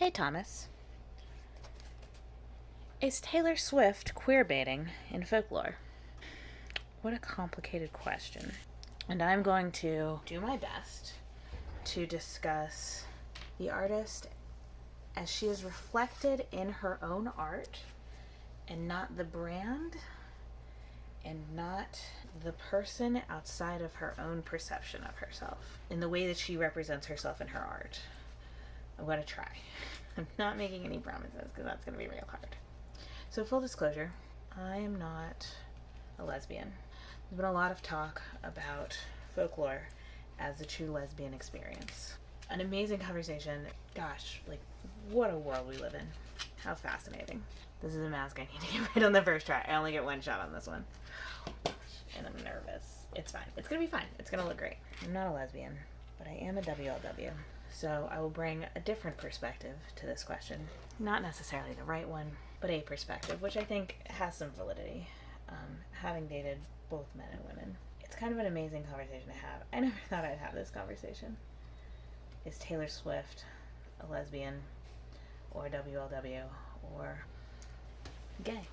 Hey Thomas, is Taylor Swift queerbaiting in folklore? What a complicated question. And I'm going to do my best to discuss the artist as she is reflected in her own art and not the brand and not the person outside of her own perception of herself in the way that she represents herself in her art. I'm going to try. I'm not making any promises because that's going to be real hard. So, full disclosure, I am not a lesbian. There's been a lot of talk about folklore as a true lesbian experience. An amazing conversation. Gosh, like, what a world we live in. How fascinating. This is a mask I need to get right on the first try. I only get one shot on this one. And I'm nervous. It's fine. It's going to be fine. It's going to look great. I'm not a lesbian, but I am a WLW. So I will bring a different perspective to this question. Not necessarily the right one, but a perspective, which I think has some validity, having dated both men and women. It's kind of an amazing conversation to have. I never thought I'd have this conversation. Is Taylor Swift a lesbian or WLW or gay?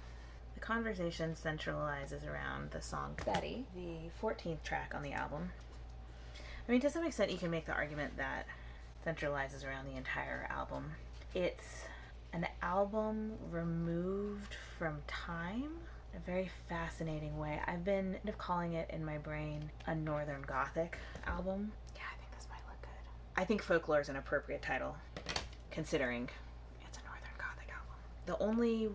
The conversation centralizes around the song Betty, the 14th track on the album. I mean, to some extent, you can make the argument that centralizes around the entire album. It's an album removed from time in a very fascinating way. I've been kind of calling it in my brain a Northern Gothic album. Yeah, I think this might look good. I think Folklore is an appropriate title, considering it's a Northern Gothic album. The only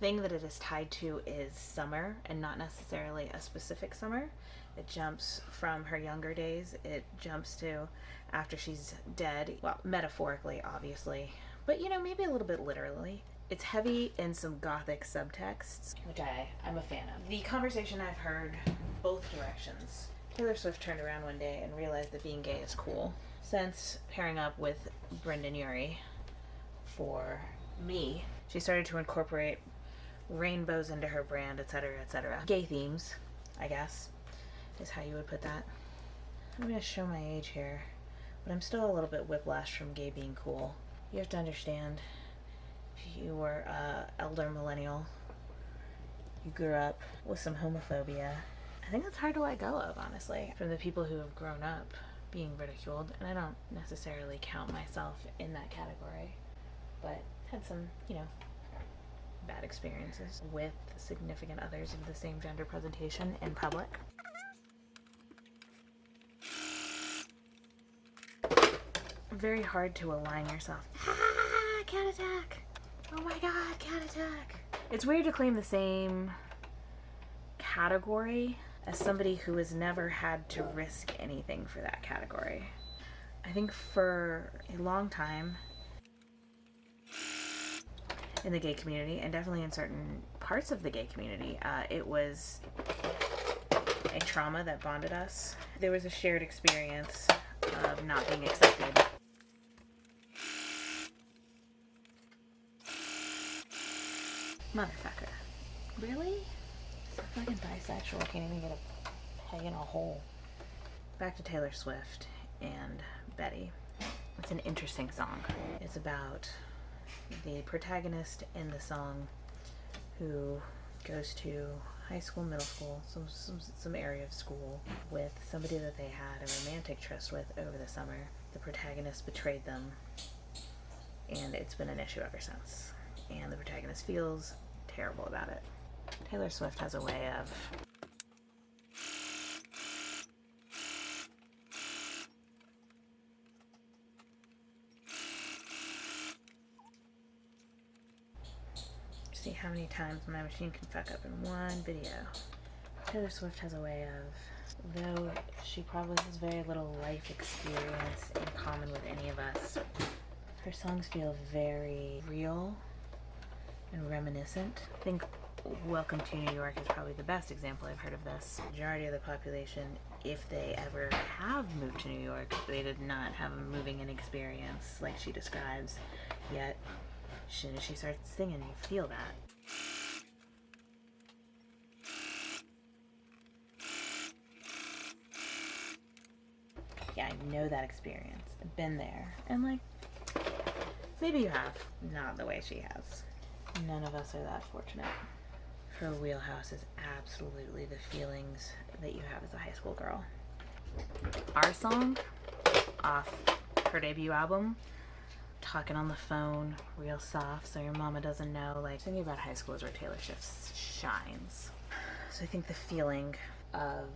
thing that it is tied to is summer, and not necessarily a specific summer. It jumps from her younger days. It jumps to after she's dead. Well, metaphorically, obviously. But, maybe a little bit literally. It's heavy in some gothic subtexts, which I'm a fan of. The conversation I've heard both directions. Taylor Swift turned around one day and realized that being gay is cool. Since pairing up with Brendan Urie for Me, she started to incorporate rainbows into her brand, etc., etc. Gay themes, I guess, is how you would put that. I'm going to show my age here, but I'm still a little bit whiplashed from gay being cool. You have to understand, if you were an elder millennial, you grew up with some homophobia. I think that's hard to let go of, honestly, from the people who have grown up being ridiculed, and I don't necessarily count myself in that category, but had some, bad experiences with significant others of the same gender presentation in public. Very hard to align yourself. Cat attack! Oh my god, cat attack! It's weird to claim the same category as somebody who has never had to risk anything for that category. I think for a long time in the gay community, and definitely in certain parts of the gay community, it was a trauma that bonded us. There was a shared experience of not being accepted. Motherfucker. Really? So fucking bisexual, can't even get a peg in a hole. Back to Taylor Swift and Betty. It's an interesting song. It's about the protagonist in the song who goes to high school, middle school, some area of school with somebody that they had a romantic tryst with over the summer. The protagonist betrayed them, and it's been an issue ever since. And the protagonist feels terrible about it. Taylor Swift has a way of see how many times my machine can fuck up in one video. Taylor Swift has a way of, though she probably has very little life experience in common with any of us, her songs feel very real and reminiscent. I think Welcome to New York is probably the best example I've heard of this. The majority of the population, if they ever have moved to New York, they did not have a moving in experience like she describes, yet as soon as she starts singing, you feel that. Yeah, I know that experience. I've been there. And Maybe you have. Not the way she has. None of us are that fortunate. Her wheelhouse is absolutely the feelings that you have as a high school girl. Our song off her debut album, Talking on the Phone, real soft so your mama doesn't know, like thinking about high school is where Taylor Swift shines. So I think the feeling of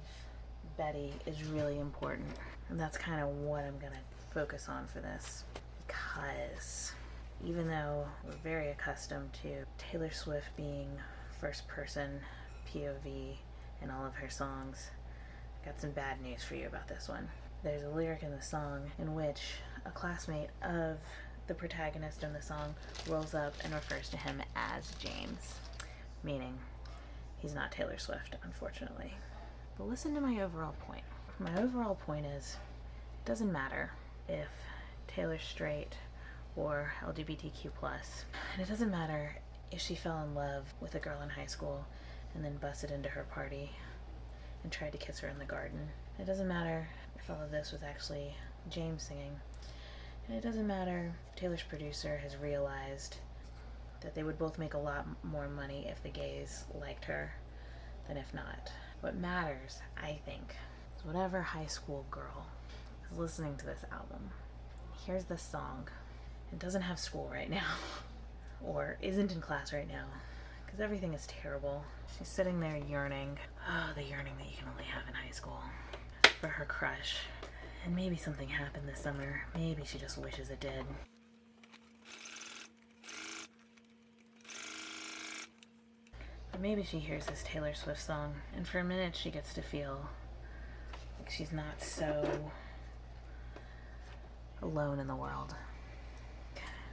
Betty is really important, and that's kind of what I'm gonna focus on for this, because even though we're very accustomed to Taylor Swift being first person POV in all of her songs, I got some bad news for you about this one. There's a lyric in the song in which a classmate of the protagonist in the song rolls up and refers to him as James, meaning he's not Taylor Swift, unfortunately. But listen to my overall point. My overall point is, it doesn't matter if Taylor's straight or LGBTQ+, and it doesn't matter if she fell in love with a girl in high school and then busted into her party and tried to kiss her in the garden. It doesn't matter if all of this was actually James singing. And it doesn't matter if Taylor's producer has realized that they would both make a lot more money if the gays liked her than if not. What matters, I think, is whatever high school girl is listening to this album, here's this song, and doesn't have school right now, or isn't in class right now, because everything is terrible. She's sitting there yearning, the yearning that you can only have in high school, for her crush. And maybe something happened this summer. Maybe she just wishes it did. But maybe she hears this Taylor Swift song, and for a minute she gets to feel like she's not so alone in the world.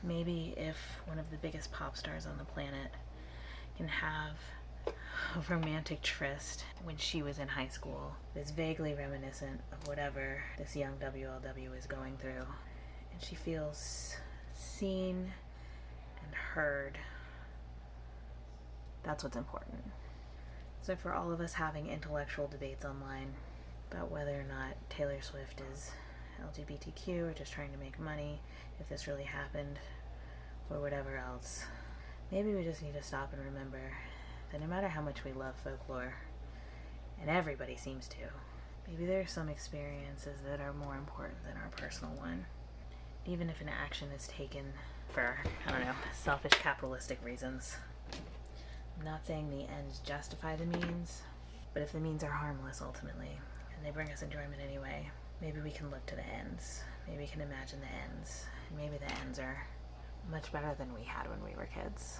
Maybe if one of the biggest pop stars on the planet can have a romantic tryst when she was in high school is vaguely reminiscent of whatever this young WLW is going through, and she feels seen and heard, that's what's important. So for all of us having intellectual debates online about whether or not Taylor Swift is LGBTQ or just trying to make money, if this really happened, or whatever else, maybe we just need to stop and remember that no matter how much we love folklore, and everybody seems to, maybe there are some experiences that are more important than our personal one. Even if an action is taken for, selfish capitalistic reasons. I'm not saying the ends justify the means, but if the means are harmless ultimately, and they bring us enjoyment anyway, maybe we can look to the ends. Maybe we can imagine the ends. And maybe the ends are much better than we had when we were kids.